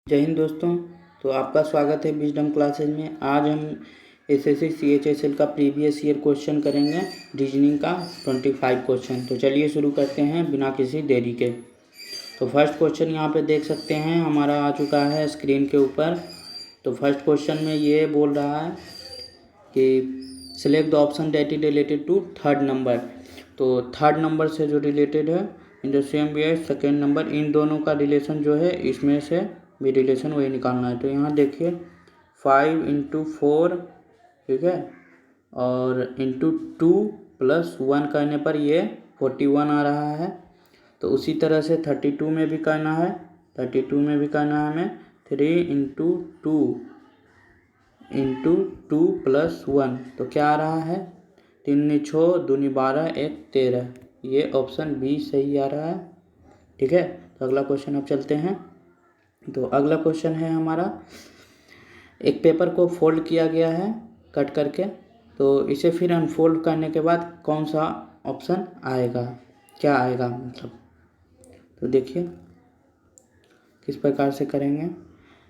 जय हिंद दोस्तों। तो आपका स्वागत है विजडम क्लासेज में। आज हम एसएससी सीएचएसएल का प्रीवियस ईयर क्वेश्चन करेंगे, रीजनिंग का 25 क्वेश्चन। तो चलिए शुरू करते हैं बिना किसी देरी के। तो फर्स्ट क्वेश्चन यहाँ पे देख सकते हैं, हमारा आ चुका है स्क्रीन के ऊपर। तो फर्स्ट क्वेश्चन में ये बोल रहा है कि select the option that is related to third number. तो थर्ड नंबर से जो रिलेटेड है in the same way second number, इन दोनों का रिलेशन जो है इसमें से भी रिलेशन वही निकालना है। तो यहाँ देखिए 5 × 4, ठीक है, और × 2 + 1 करने पर ये 41 आ रहा है। तो उसी तरह से 32 में भी करना है, 32 में भी करना है हमें 3 × 2 + 1। तो क्या आ रहा है 3 × 6 = 2 × 12 = 1 × 13। ये ऑप्शन बी सही आ रहा है, ठीक है। तो अगला क्वेश्चन अब चलते हैं। तो अगला क्वेश्चन है हमारा, एक पेपर को फोल्ड किया गया है कट करके, तो इसे फिर अनफोल्ड करने के बाद कौन सा ऑप्शन आएगा, क्या आएगा मतलब। तो देखिए किस प्रकार से करेंगे।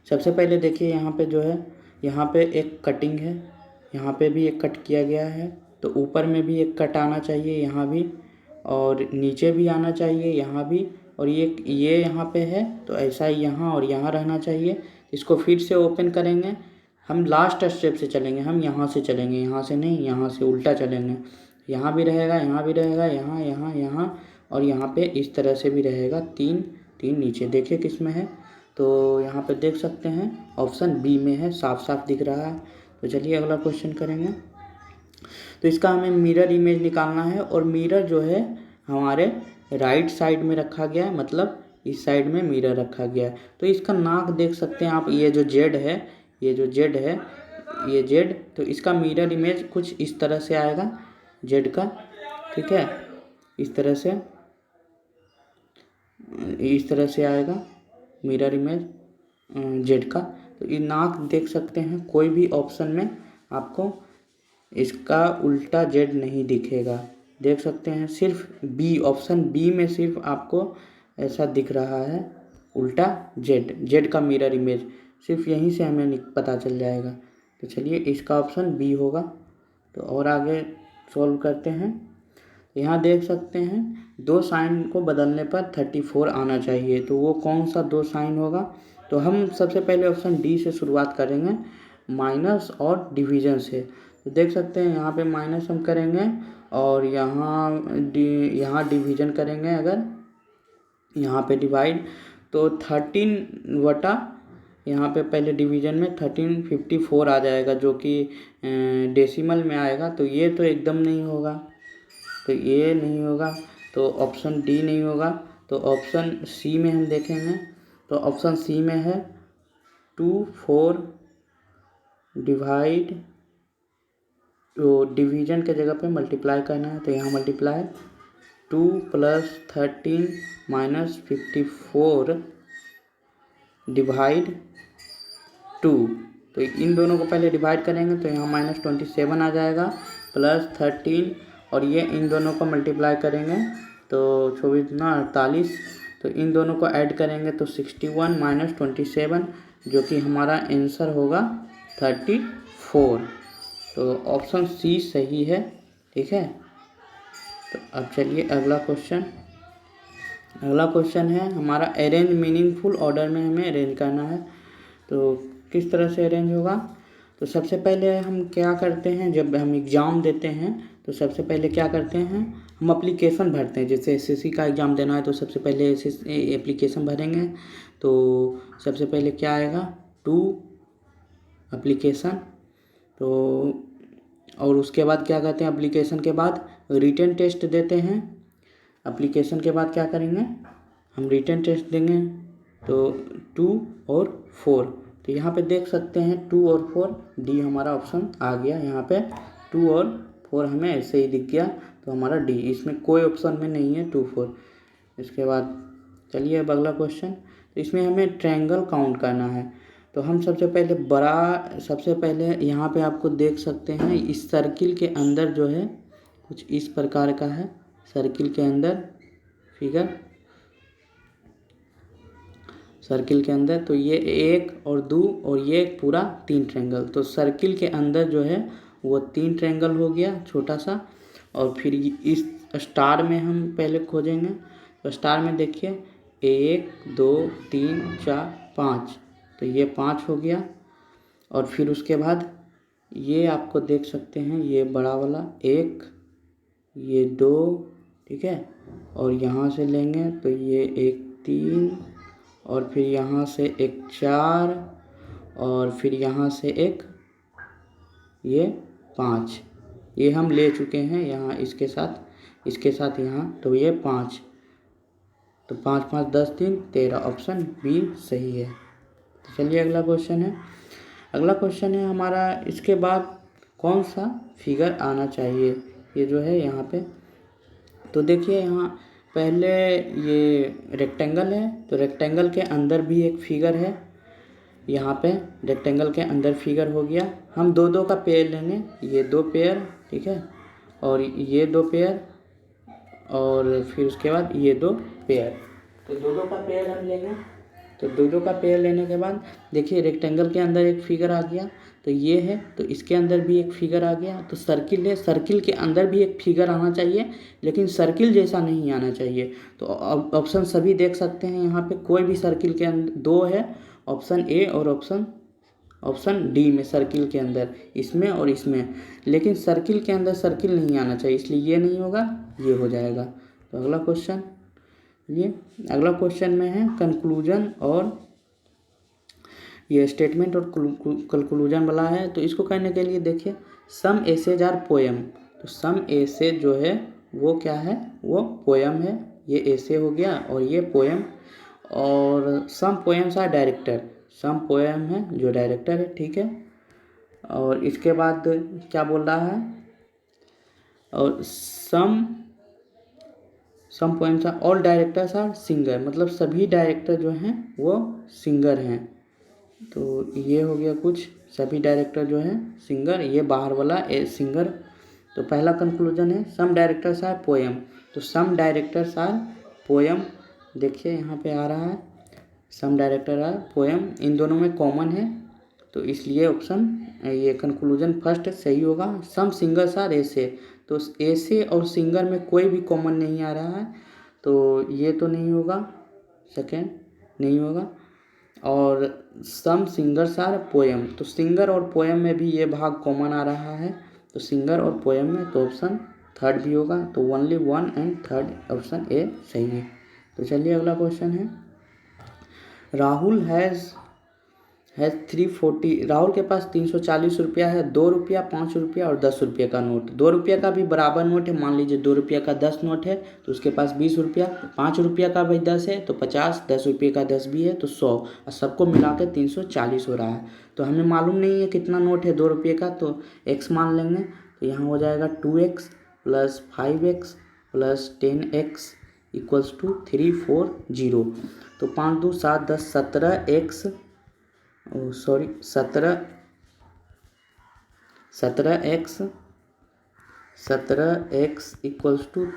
सबसे पहले देखिए यहाँ पे जो है, यहाँ पे एक कटिंग है, यहाँ पे भी एक कट किया गया है। तो ऊपर में भी एक कट आना चाहिए यहाँ भी, और नीचे भी आना चाहिए यहाँ भी, और ये यहाँ पे है तो ऐसा ही यहाँ और यहाँ रहना चाहिए। इसको फिर से ओपन करेंगे, हम लास्ट स्टेप से चलेंगे, हम यहाँ से चलेंगे, यहाँ से नहीं, यहाँ से उल्टा चलेंगे। यहाँ भी रहेगा, यहाँ भी रहेगा, यहाँ यहाँ यहाँ, और यहाँ पे इस तरह से भी रहेगा। 3 3 नीचे देखिए किस में है। तो यहाँ पे देख सकते हैं ऑप्शन बी में है, साफ साफ दिख रहा है। तो चलिए अगला क्वेश्चन करेंगे। तो इसका हमें मिरर इमेज निकालना है, और मिरर जो है हमारे राइट साइड में रखा गया है, मतलब इस साइड में मिरर रखा गया है। तो इसका नाक देख सकते हैं आप, ये जो जेड है, ये जो जेड है, ये जेड, तो इसका मिरर इमेज कुछ इस तरह से आएगा जेड का, ठीक है। इस तरह से आएगा मिरर इमेज जेड का। तो ये नाक देख सकते हैं, कोई भी ऑप्शन में आपको इसका उल्टा जेड नहीं दिखेगा, देख सकते हैं। सिर्फ बी, ऑप्शन बी में सिर्फ आपको ऐसा दिख रहा है उल्टा जेड, जेड का मिरर इमेज, सिर्फ यहीं से हमें पता चल जाएगा। तो चलिए इसका ऑप्शन बी होगा। तो और आगे सॉल्व करते हैं। यहाँ देख सकते हैं 2 साइन को बदलने पर 34 आना चाहिए। तो वो कौन सा 2 साइन होगा। तो हम सबसे पहले ऑप्शन डी से शुरुआत करेंगे, माइनस और डिवीजन से। तो देख सकते हैं यहाँ पे माइनस हम करेंगे, और यहाँ डिवीजन करेंगे। अगर यहाँ पे डिवाइड, तो 13 वटा यहाँ पे पहले डिवीजन में 1354 आ जाएगा, जो कि डेसिमल में आएगा। तो ये तो एकदम नहीं होगा, तो ये नहीं होगा, तो ऑप्शन डी नहीं होगा। तो ऑप्शन सी में हम देखेंगे। तो ऑप्शन सी में है 24 डिवाइड, तो डिवीजन के जगह पे मल्टीप्लाई करना है। तो यहाँ मल्टीप्लाई 2 + 13 - 54 डिवाइड 2। तो इन दोनों को पहले डिवाइड करेंगे, तो यहाँ -27 आ जाएगा, + 13, और ये इन दोनों को मल्टीप्लाई करेंगे तो 24 × 48। तो इन दोनों को ऐड करेंगे तो 61 - 27, जो कि हमारा आंसर होगा 34। तो ऑप्शन सी सही है, ठीक है। तो अब चलिए अगला क्वेश्चन है हमारा, अरेंज मीनिंगफुल ऑर्डर में हमें अरेंज करना है। तो किस तरह से अरेंज होगा। तो सबसे पहले हम क्या करते हैं, जब हम एग्ज़ाम देते हैं तो सबसे पहले क्या करते हैं, हम एप्लीकेशन भरते हैं। जैसे एसएससी का एग्ज़ाम देना है तो सबसे पहले एप्लीकेशन भरेंगे। तो सबसे पहले क्या आएगा, 2 एप्लीकेशन। तो और उसके बाद क्या कहते हैं, एप्लीकेशन के बाद रिटन टेस्ट देते हैं। एप्लीकेशन के बाद क्या करेंगे, हम रिटन टेस्ट देंगे। तो 2 और 4, तो यहाँ पे देख सकते हैं 2 और 4, डी हमारा ऑप्शन आ गया। यहाँ पे 2 और 4 हमें ऐसे ही दिख गया, तो हमारा डी, इसमें कोई ऑप्शन में नहीं है 2 4। इसके बाद चलिए अब अगला क्वेश्चन। तो इसमें हमें ट्रायंगल काउंट करना है। तो हम सबसे पहले यहाँ पे आपको देख सकते हैं, इस सर्किल के अंदर जो है कुछ इस प्रकार का है, सर्किल के अंदर फिगर, सर्किल के अंदर, तो ये 1 और 2 और ये पूरा 3 ट्रायंगल। तो सर्किल के अंदर जो है वो 3 ट्रायंगल हो गया छोटा सा। और फिर इस स्टार में हम पहले खोजेंगे। तो स्टार में देखिए 1 2 3 4 5, तो ये 5 हो गया। और फिर उसके बाद ये आपको देख सकते हैं, ये बड़ा वाला 1, ये 2, ठीक है। और यहाँ से लेंगे तो ये 1 3, और फिर यहाँ से एक 4, और फिर यहाँ से एक ये 5, ये हम ले चुके हैं यहाँ इसके साथ यहाँ। तो ये 5, तो 5 5 10 3 13, ऑप्शन बी सही है। तो चलिए अगला क्वेश्चन है। अगला क्वेश्चन है हमारा, इसके बाद कौन सा फिगर आना चाहिए, ये जो है यहाँ पे। तो देखिए यहाँ पहले ये रेक्टेंगल है, तो रेक्टेंगल के अंदर भी एक फिगर है। यहाँ पे रेक्टेंगल के अंदर फिगर हो गया। हम 2 2 का पेयर लेंगे, ये 2 पेयर, ठीक है, और ये 2 पेयर, और फिर उसके बाद ये 2 पेयर। तो 2 2 का पेयर हम लेंगे। तो 2 2 का पेयर लेने के बाद देखिए रेक्टेंगल के अंदर एक फिगर आ गया, तो ये है, तो इसके अंदर भी एक फिगर आ गया। तो सर्किल है, सर्किल के अंदर भी एक फिगर आना चाहिए, लेकिन सर्किल जैसा नहीं आना चाहिए। तो ऑप्शन सभी देख सकते हैं यहाँ पे, कोई भी सर्किल के अंदर 2 है, ऑप्शन ए और ऑप्शन डी में, सर्किल के अंदर इसमें और इसमें। लेकिन सर्किल के अंदर सर्किल नहीं आना चाहिए, इसलिए ये नहीं होगा, ये हो जाएगा। तो अगला क्वेश्चन, ये अगला क्वेश्चन में है कंक्लूजन, और ये स्टेटमेंट और कंक्लूजन वाला है। तो इसको कहने के लिए देखिए सम एसेज आर पोएम। तो सम एसेज जो है वो क्या है, वो पोएम है। ये एसे हो गया और ये पोएम। और some poems are director, some poem है जो डायरेक्टर है, ठीक है। और इसके बाद क्या बोल रहा है, और some poems are all directors are singer, मतलब सभी डायरेक्टर जो हैं वो सिंगर हैं। तो ये हो गया कुछ, सभी डायरेक्टर जो हैं सिंगर, ये बाहर वाला ए सिंगर। तो पहला कंक्लूजन है सम डायरेक्टर्स आर पोएम। तो सम डायरेक्टर्स आर पोएम, देखिए यहाँ पे आ रहा है सम डायरेक्टर आर पोएम, इन दोनों में कॉमन है, तो इसलिए ऑप्शन ये कंक्लूजन फर्स्ट सही होगा। सम सिंगर्स आर ऐसे, तो ऐसे और सिंगर में कोई भी कॉमन नहीं आ रहा है, तो ये तो नहीं होगा, सेकेंड नहीं होगा। और सम सिंगर्स आर पोएम, तो सिंगर और पोएम में भी ये भाग कॉमन आ रहा है, तो सिंगर और पोएम में, तो ऑप्शन थर्ड भी होगा। तो ओनली 1 एंड 3 ऑप्शन ए सही है। तो चलिए अगला क्वेश्चन है, राहुल हैज़ 340, राहुल के पास 340 रुपया है, 2 रुपया, 5 रुपया और 10 रुपये का नोट। 2 रुपये का भी बराबर नोट है, मान लीजिए 2 रुपये का 10 नोट है तो उसके पास 20 रुपया, 5 रुपया का भी 10 है तो 50, 10 रुपये का 10 भी है तो 100, और सबको मिला के 340 हो रहा है। तो हमें मालूम नहीं है कितना नोट है 2 रुपये का, तो x मान लेंगे। तो यहाँ हो जाएगा 2x + 5x + 10x = 340। तो 5 2 7 10 17x 17x =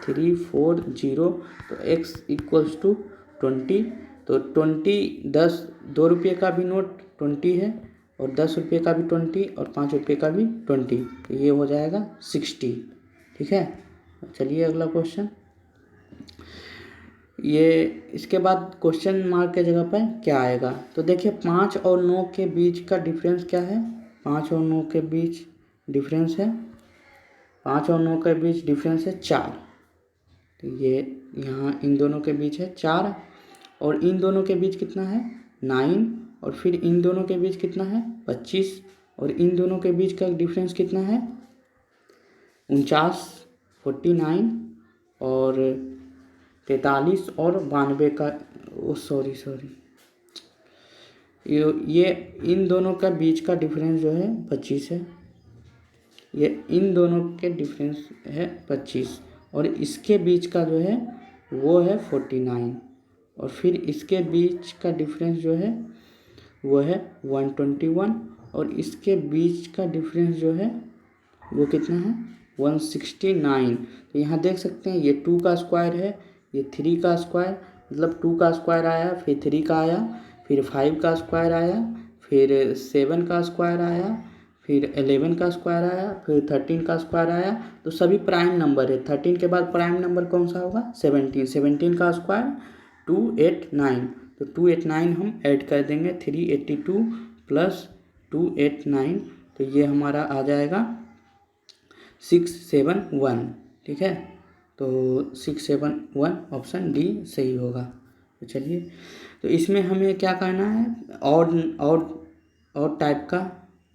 340, तो x = 20। तो 20 10 2 रुपये का भी नोट 20 है, और 10 रुपये का भी 20, और 5 रुपये का भी 20, तो ये हो जाएगा 60, ठीक है। चलिए अगला क्वेश्चन, ये इसके बाद क्वेश्चन मार्क के जगह पर क्या आएगा। तो देखिए 5 और 9 के बीच का डिफरेंस क्या है, 5 और 9 के बीच डिफरेंस है, 5 और 9 के बीच डिफरेंस है 4। तो ये यहाँ इन दोनों के बीच है 4, और इन दोनों के बीच कितना है 9, और फिर इन दोनों के बीच कितना है 25, और इन दोनों के बीच का डिफरेंस कितना है 49, 49, और 43 और 92 का, सॉरी ये इन दोनों का बीच का डिफरेंस जो है 25 है, ये इन दोनों के डिफरेंस है 25, और इसके बीच का जो है वो है 49, और फिर इसके बीच का डिफरेंस जो है वो है 121, और इसके बीच का डिफरेंस जो है वो कितना है 169। तो यहाँ देख सकते हैं ये 2 का स्क्वायर है, ये 3 का स्क्वायर, मतलब 2 का स्क्वायर आया, फिर 3 का आया, फिर 5 का स्क्वायर आया, फिर 7 का स्क्वायर आया, फिर 11 का स्क्वायर आया, फिर 13 का स्क्वायर आया। तो सभी प्राइम नंबर है। 13 के बाद प्राइम नंबर कौन सा होगा? 17। 17 का स्क्वायर 289। तो 289 हम ऐड कर देंगे, 382 प्लस 289, तो ये हमारा आ जाएगा 671। ठीक है, तो 671 ऑप्शन डी सही होगा। तो चलिए, तो इसमें हमें क्या करना है? ऑड टाइप का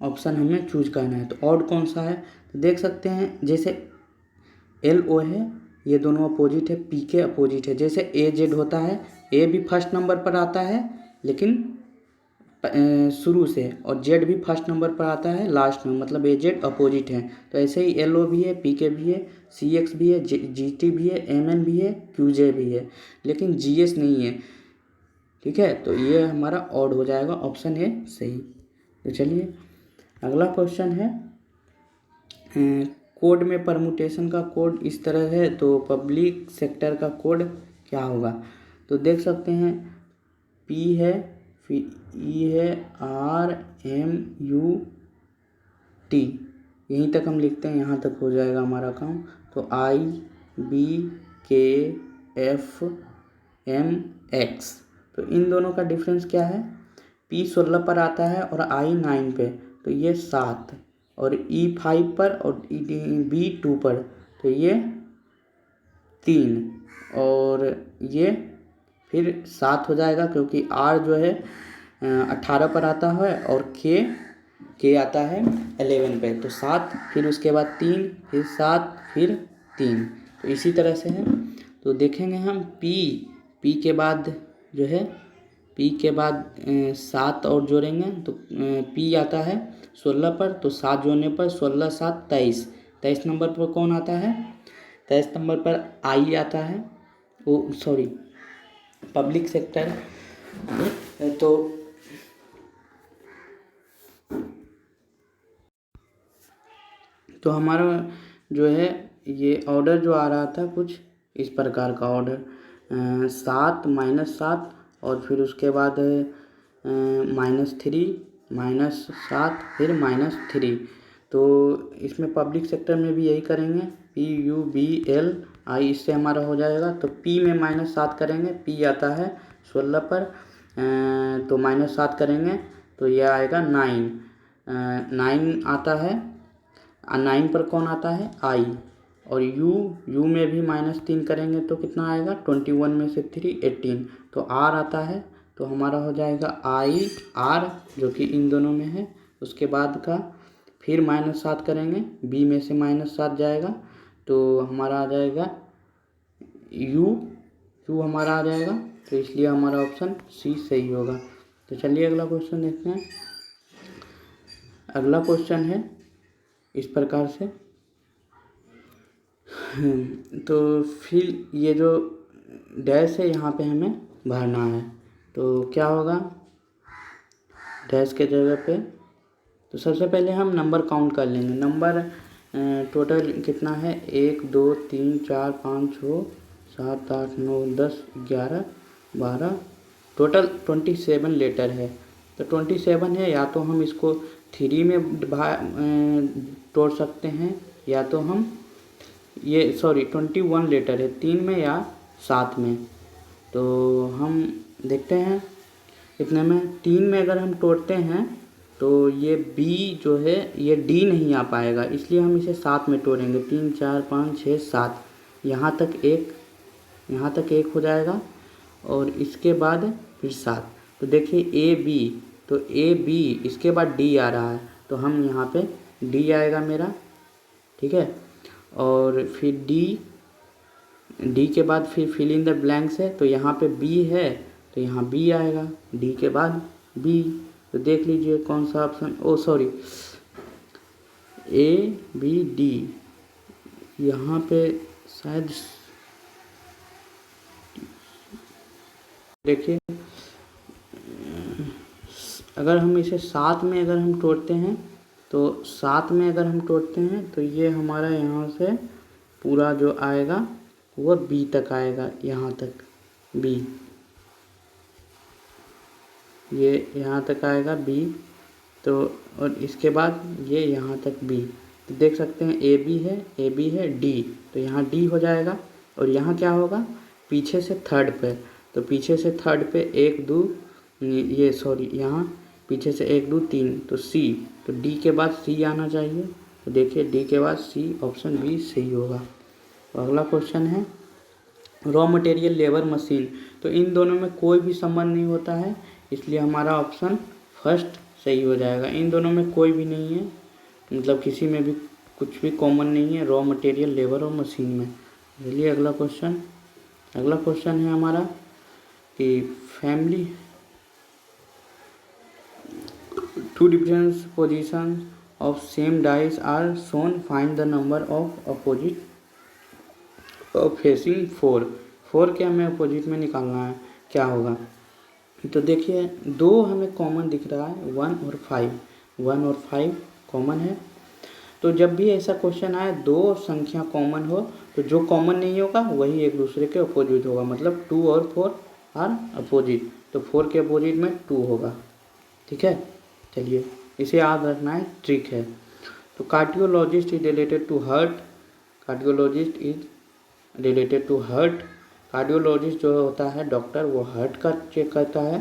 ऑप्शन हमें चूज करना है। तो ऑड कौन सा है? तो देख सकते हैं, जैसे एल ओ है, ये दोनों अपोजिट है, पी के अपोजिट है। जैसे ए जेड होता है, ए भी फर्स्ट नंबर पर आता है लेकिन शुरू से, और जेड भी फर्स्ट नंबर पर आता है लास्ट में, मतलब ए जेड अपोजिट है। तो ऐसे ही एल ओ भी है, पी के भी है, सी एक्स भी है, जी टी भी है, एम एन भी है, क्यू जे भी है, लेकिन जी एस नहीं है। ठीक है, तो ये हमारा ऑड हो जाएगा, ऑप्शन ए सही। तो चलिए, अगला क्वेश्चन है, कोड में परमुटेशन का कोड इस तरह है, तो पब्लिक सेक्टर का कोड क्या होगा? तो देख सकते हैं, पी है, फिर ई है, आर एम यू टी, यहीं तक हम लिखते हैं, यहाँ तक हो जाएगा हमारा काम। तो आई बी के एफ एम एक्स, तो इन दोनों का डिफरेंस क्या है? पी 16 पर आता है और आई 9 पे, तो ये 7, और ई 5 पर और बी 2 पर, तो ये 3, और ये फिर 7 हो जाएगा, क्योंकि आर जो है 18 पर आता है, और के आता है 11 पे, तो 7, फिर उसके बाद 3, फिर 7, फिर 3। तो इसी तरह से है। तो देखेंगे हम, पी के बाद जो है, पी के बाद 7 और जोड़ेंगे, तो पी आता है 16 पर, तो 7 जोड़ने पर 16 7 23। 23 नंबर पर कौन आता है? 23 नंबर पर आई आता है, वो सॉरी पब्लिक सेक्टर। तो हमारा जो है, ये ऑर्डर जो आ रहा था कुछ इस प्रकार का ऑर्डर, 7 -7, और फिर उसके बाद -3 -7, फिर -3। तो इसमें पब्लिक सेक्टर में भी यही करेंगे, PUBL आई, इससे हमारा हो जाएगा। तो पी में -7 करेंगे, पी आता है 16 पर, तो -7 करेंगे, तो यह आएगा 9। 9 आता है, 9 पर कौन आता है? आई। और यू में भी -3 करेंगे, तो कितना आएगा? 21 में से 3 18। तो आर आता है, तो हमारा हो जाएगा आई आर, जो कि इन दोनों में है। उसके बाद का फिर -7 करेंगे, बी में से -7 जाएगा, तो हमारा आ जाएगा यू हमारा आ जाएगा। तो इसलिए हमारा ऑप्शन सी सही होगा। तो चलिए, अगला क्वेश्चन देखते हैं। अगला क्वेश्चन है इस प्रकार से, तो फिर ये जो डैश है, यहाँ पे हमें भरना है। तो क्या होगा डैश के जगह पे? तो सबसे पहले हम नंबर काउंट कर लेंगे। नंबर टोटल कितना है? 1 2 3 4 5 6 7 8 9 10 11 12, टोटल 27 लेटर है। तो 27 है, या तो हम इसको 3 में तोड़ सकते हैं, या तो हम 21 लेटर है, 3 में या 7 में। तो हम देखते हैं इतने में, 3 में अगर हम तोड़ते हैं तो ये बी जो है, ये डी नहीं आ पाएगा, इसलिए हम इसे 7 में तोड़ेंगे। 3 4 5 6 7, यहाँ तक एक हो जाएगा, और इसके बाद फिर 7। तो देखिए ए बी, तो ए बी, इसके बाद डी आ रहा है, तो हम यहाँ पे डी आएगा मेरा। ठीक है, और फिर डी के बाद फिर फिल इन द ब्लैंक्स है, तो यहाँ पे बी है, तो यहाँ बी आएगा, डी के बाद बी। तो देख लीजिए कौन सा ऑप्शन, ए बी डी, यहाँ पे शायद देखिए, अगर हम इसे 7 में अगर हम तोड़ते हैं, तो 7 में अगर हम तोड़ते हैं, तो ये हमारा यहाँ से पूरा जो आएगा वो बी तक आएगा, यहाँ तक बी। ये यहाँ तक आएगा बी, तो और इसके बाद ये यहाँ तक बी, तो देख सकते हैं ए बी है डी, तो यहाँ डी हो जाएगा। और यहाँ क्या होगा, पीछे से थर्ड पे, तो पीछे से थर्ड पे 1 2, ये सॉरी यहाँ पीछे से 1 2 3, तो सी, तो डी के बाद सी आना चाहिए। तो देखिए डी के बाद सी, ऑप्शन बी सही होगा। तो अगला क्वेश्चन है रॉ मटेरियल लेबर मशीन, तो इन दोनों में कोई भी संबंध नहीं होता है, इसलिए हमारा ऑप्शन फर्स्ट सही हो जाएगा। इन दोनों में कोई भी नहीं है, मतलब किसी में भी कुछ भी कॉमन नहीं है रॉ मटेरियल लेबर और मशीन में। चलिए अगला क्वेश्चन है हमारा कि family two different position of same dice are shown, find the number of opposite facing 4 के हमें अपोजिट में निकालना है, क्या होगा। तो देखिए 2 हमें कॉमन दिख रहा है, 1 और 5 कॉमन है। तो जब भी ऐसा क्वेश्चन आए 2 संख्या कॉमन हो, तो जो कॉमन नहीं होगा वही एक दूसरे के अपोजिट होगा, मतलब 2 और 4 आर अपोजिट, तो 4 के अपोजिट में 2 होगा। ठीक है, चलिए इसे याद रखना है, ट्रिक है। तो cardiologist is related to heart, cardiologist जो होता है डॉक्टर, वो हार्ट का चेक करता है।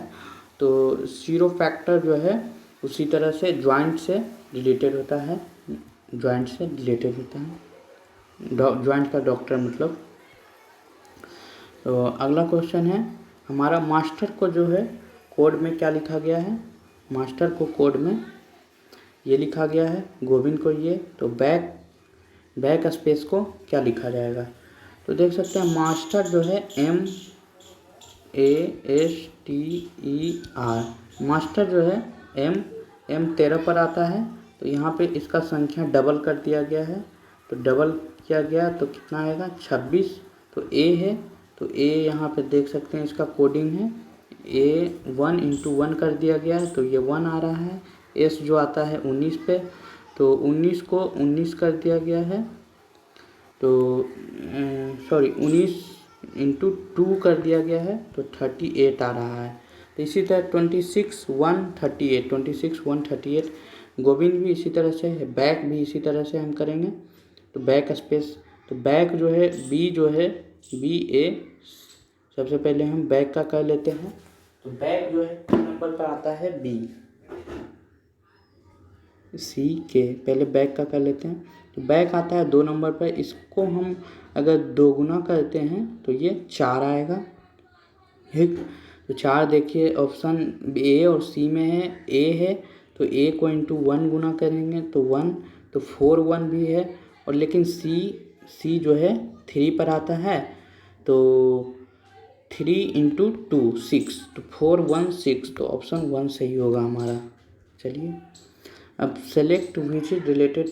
तो सीरो फैक्टर जो है उसी तरह से जॉइंट से रिलेटेड होता है, जॉइंट का डॉक्टर मतलब। तो अगला क्वेश्चन है हमारा, मास्टर को जो है कोड में क्या लिखा गया है, मास्टर को कोड में ये लिखा गया है, गोविंद को ये, तो बैक स्पेस को क्या लिखा जाएगा। तो देख सकते हैं मास्टर जो है MASTER, मास्टर जो है M 13 पर आता है, तो यहाँ पे इसका संख्या डबल कर दिया गया है, तो डबल किया गया तो कितना आएगा 26, तो A है, तो A यहाँ पे देख सकते हैं इसका कोडिंग है, A 1 × 1 कर दिया गया है, तो ये 1 आ रहा है। S जो आता है 19 पे, तो 19 को 19 कर दिया गया है, तो 19 × 2 कर दिया गया है, तो 38 आ रहा है। तो इसी तरह 26 138 गोविंद भी इसी तरह से है, बैक भी इसी तरह से हम करेंगे। तो बैक स्पेस, तो बैक जो है बी, जो है BA, सबसे पहले हम बैक का कर लेते हैं। तो बैक जो है नंबर पर आता है B, C के, पहले बैक का कर लेते हैं। तो बैक आता है 2 नंबर पर, इसको हम अगर 2 गुना करते हैं तो ये 4 आएगा। ठीक, तो 4 देखिए ऑप्शन A और C में है, A है तो A को × 1 गुना करेंगे तो 1, तो 4 1 भी है, और लेकिन C जो है 3 पर आता है, तो 3 × 2 6, तो 4 1 6, तो ऑप्शन 1 सही होगा हमारा। चलिए अब select which is related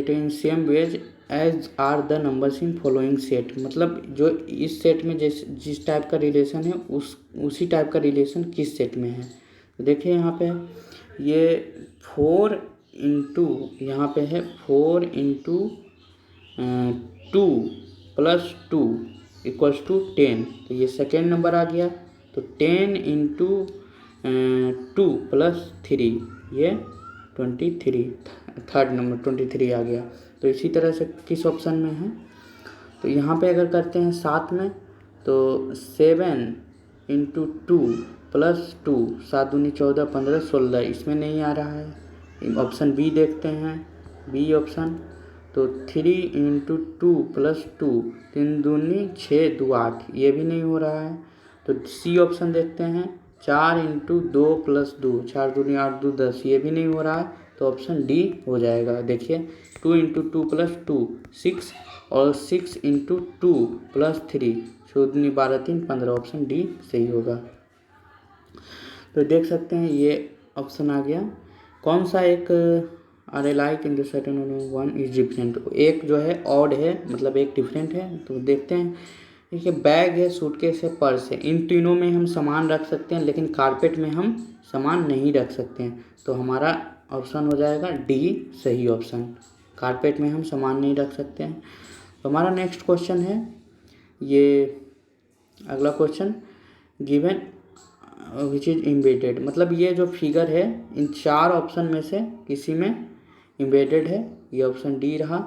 in same way as are the numbers in following set, मतलब जो इस सेट में जिस टाइप का रिलेशन है उसी टाइप का रिलेशन किस सेट में है। तो देखिए यहाँ पे ये 4 × यहाँ पे है 4 × 2 + 2 = 10, तो ये सेकेंड नंबर आ गया। तो 10 × 2 + 3, ये 23, थर्ड नंबर 23 आ गया। तो इसी तरह से किस ऑप्शन में है, तो यहाँ पे अगर करते हैं 7 में, तो 7 × 2 + 2, 7 दूनी 14 15 16, इसमें नहीं आ रहा है। ऑप्शन बी देखते हैं, बी ऑप्शन, तो 3 × 2 + 2, 3 दूनी 6 2 8, ये भी नहीं हो रहा है। तो सी ऑप्शन देखते हैं, 4 × 2 + 2, 4 दूनी 8 2 10, ये भी नहीं हो रहा है, तो ऑप्शन डी हो जाएगा। देखिए 2 × 2 + 2 6, और 6 × 2 + 3, 6 दूनी 12 3 15, ऑप्शन डी सही होगा। तो देख सकते हैं ये ऑप्शन आ गया। कौन सा एक are like in the certain one is different, एक जो है ऑड है, मतलब एक डिफरेंट है। तो देखते हैं, देखिए बैग है, सूटकेस है, पर्स है, इन तीनों में हम सामान रख सकते हैं, लेकिन कारपेट में हम सामान नहीं रख सकते हैं। तो हमारा ऑप्शन हो जाएगा डी सही ऑप्शन, कारपेट में हम सामान नहीं रख सकते हैं। तो हमारा नेक्स्ट क्वेश्चन है ये, अगला question, given which is embedded, मतलब ये जो फिगर है इन 4 ऑप्शन में से किसी में एम्बेडेड है, ये ऑप्शन डी रहा।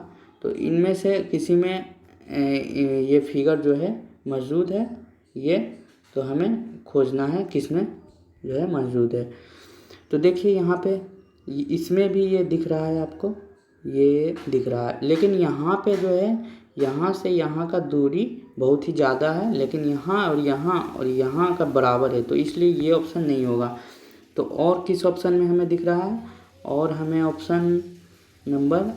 तो इनमें से किसी में ये फिगर जो है मौजूद है, ये तो हमें खोजना है किस में जो है मौजूद है। तो देखिए यहाँ पे इसमें भी ये दिख रहा है आपको, ये दिख रहा है, लेकिन यहाँ पे जो है यहाँ से यहाँ का दूरी बहुत ही ज़्यादा है, लेकिन यहाँ और यहाँ का बराबर है, तो इसलिए ये ऑप्शन नहीं होगा। तो और किस ऑप्शन में हमें दिख रहा है, और हमें ऑप्शन नंबर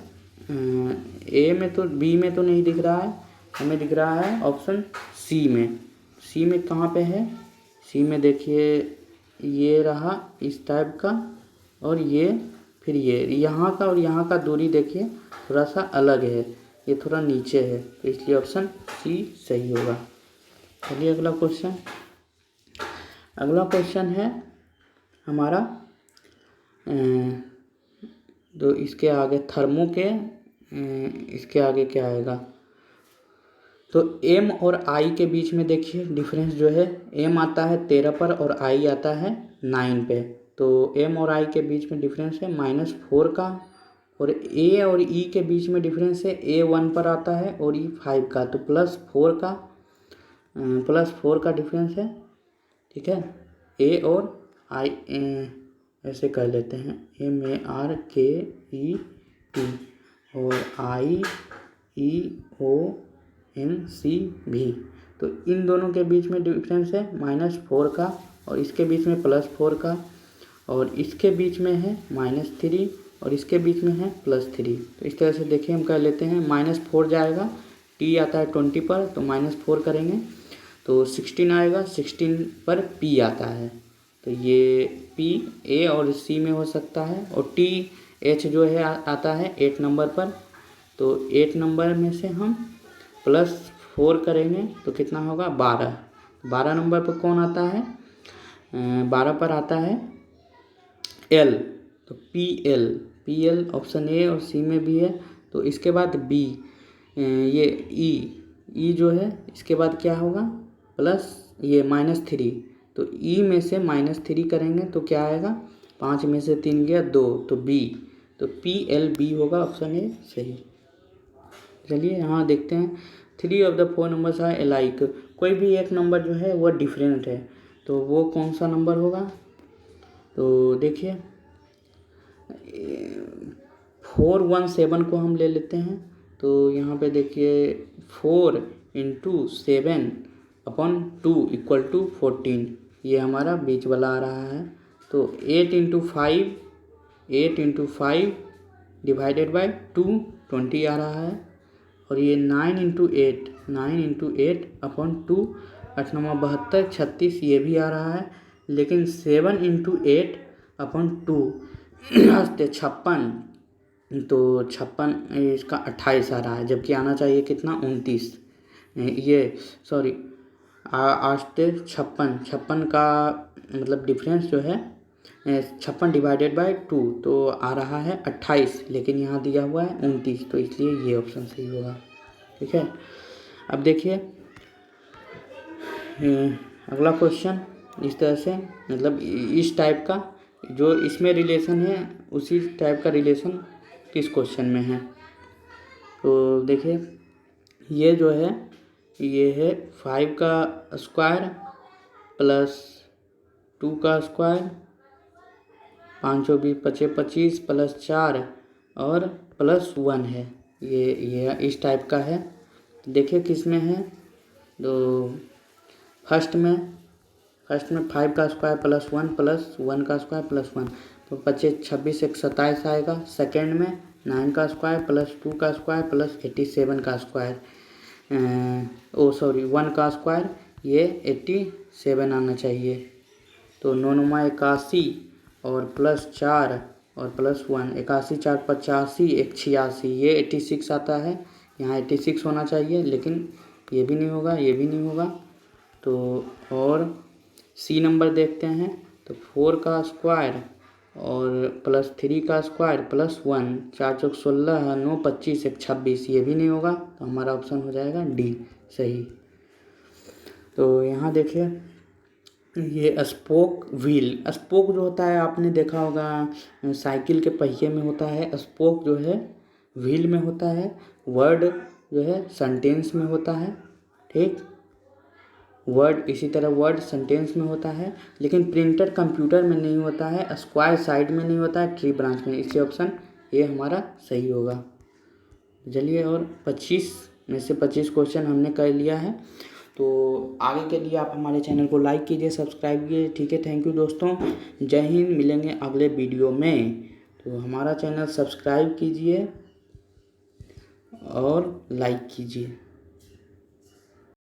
ए में तो, बी में तो नहीं दिख रहा है, हमें दिख रहा है ऑप्शन सी में। सी में कहाँ पे है, सी में देखिए ये रहा इस टाइप का, और ये फिर ये यहाँ का और यहाँ का दूरी देखिए थोड़ा सा अलग है, ये थोड़ा नीचे है, तो इसलिए ऑप्शन सी सही होगा। चलिए अगला क्वेश्चन। अगला क्वेश्चन है हमारा तो इसके आगे थर्मो के इसके आगे क्या आएगा, तो m और i के बीच में देखिए डिफरेंस जो है, m आता है 13 पर और i आता है 9 पे। तो m और i के बीच में डिफरेंस है -4 का, और a और e के बीच में डिफरेंस है, a 1 पर आता है और e 5 का, तो +4 का डिफरेंस है। ठीक है, a और i ऐसे कर लेते हैं, MARKET और IEONCB, तो इन दोनों के बीच में डिफरेंस है -4 का, और इसके बीच में +4 का, और इसके बीच में है -3 और इसके बीच में है +3। तो इस तरह से देखिए हम कर लेते हैं, -4 जाएगा, t आता है 20 पर, तो -4 करेंगे तो 16 आएगा, 16 पर p आता है, तो ये p a और c में हो सकता है, और t h जो है आता है 8 नंबर पर, तो 8 नंबर में से हम +4 करेंगे तो कितना होगा 12। 12 नंबर पर कौन आता है, 12 पर आता है l, तो PL ऑप्शन ए और सी में भी है। तो इसके बाद b, ये e जो है इसके बाद क्या होगा प्लस ये -3, तो e में से -3 करेंगे तो क्या आएगा, 5 में से 3 गया 2, तो b, तो PLB होगा ऑप्शन ए सही। चलिए यहाँ देखते हैं, 3 of the 4 numbers are alike, कोई भी एक नंबर जो है वो डिफरेंट है, तो वो कौन सा नंबर होगा, तो देखिए 417 को हम ले लेते हैं, तो यहाँ पे देखिए 4 × 7/2 = 14, ये हमारा बीच वाला आ रहा है। तो 8 × 5 डिवाइडेड बाय 2 20 आ रहा है, और ये 9 × 8/2 8 9 72 36 ये भी आ रहा है, लेकिन 7 × 8/2 56, तो 56 इसका 28 आ रहा है, जबकि आना चाहिए कितना 29, ये सॉरी 8 56 का मतलब डिफरेंस जो है 56 डिवाइडेड बाय 2 तो आ रहा है 28, लेकिन यहाँ दिया हुआ है 29, तो इसलिए ये ऑप्शन सही होगा। ठीक है, अब देखिए अगला क्वेश्चन इस तरह से, मतलब इस टाइप का जो इसमें रिलेशन है उसी टाइप का रिलेशन किस क्वेश्चन में है, तो देखिए ये जो है ये है 5 का स्क्वायर प्लस 2 का स्क्वायर, 5 × 20 = 25 प्लस 4 और +1 है, ये इस टाइप का है। देखिए किस में है, तो फर्स्ट में 5 का स्क्वायर +1 प्लस 1 का स्क्वायर +1, तो 25 26 1 27 आएगा। सेकेंड में 9 का स्क्वायर प्लस 2 का स्क्वायर प्लस 87 का स्क्वायर, 1 का स्क्वायर, ये 87 आना चाहिए, तो 9 9 81 और +4 और +1, 81 4 85 1 86, ये 86 आता है, यहाँ 86 होना चाहिए, लेकिन ये भी नहीं होगा, ये भी नहीं होगा। तो और सी नंबर देखते हैं, तो 4 का स्क्वायर और +3 का स्क्वायर +1, 4 × 16 9 25 1 26, ये भी नहीं होगा, तो हमारा ऑप्शन हो जाएगा डी सही। तो यहाँ देखिए ये स्पोक व्हील, स्पोक जो होता है आपने देखा होगा साइकिल के पहिए में होता है, स्पोक जो है व्हील में होता है, वर्ड जो है सेंटेंस में होता है, ठीक। वर्ड इसी तरह वर्ड सेंटेंस में होता है, लेकिन प्रिंटर कंप्यूटर में नहीं होता है, स्क्वायर साइड में नहीं होता है, ट्री ब्रांच में। इसलिए ऑप्शन ये हमारा सही होगा। चलिए, और 25 में से 25 क्वेश्चन हमने कर लिया है। तो आगे के लिए आप हमारे चैनल को लाइक कीजिए, सब्सक्राइब कीजिए, ठीक है। थैंक यू दोस्तों, जय हिंद। मिलेंगे अगले वीडियो में। तो हमारा चैनल सब्सक्राइब कीजिए और लाइक कीजिए।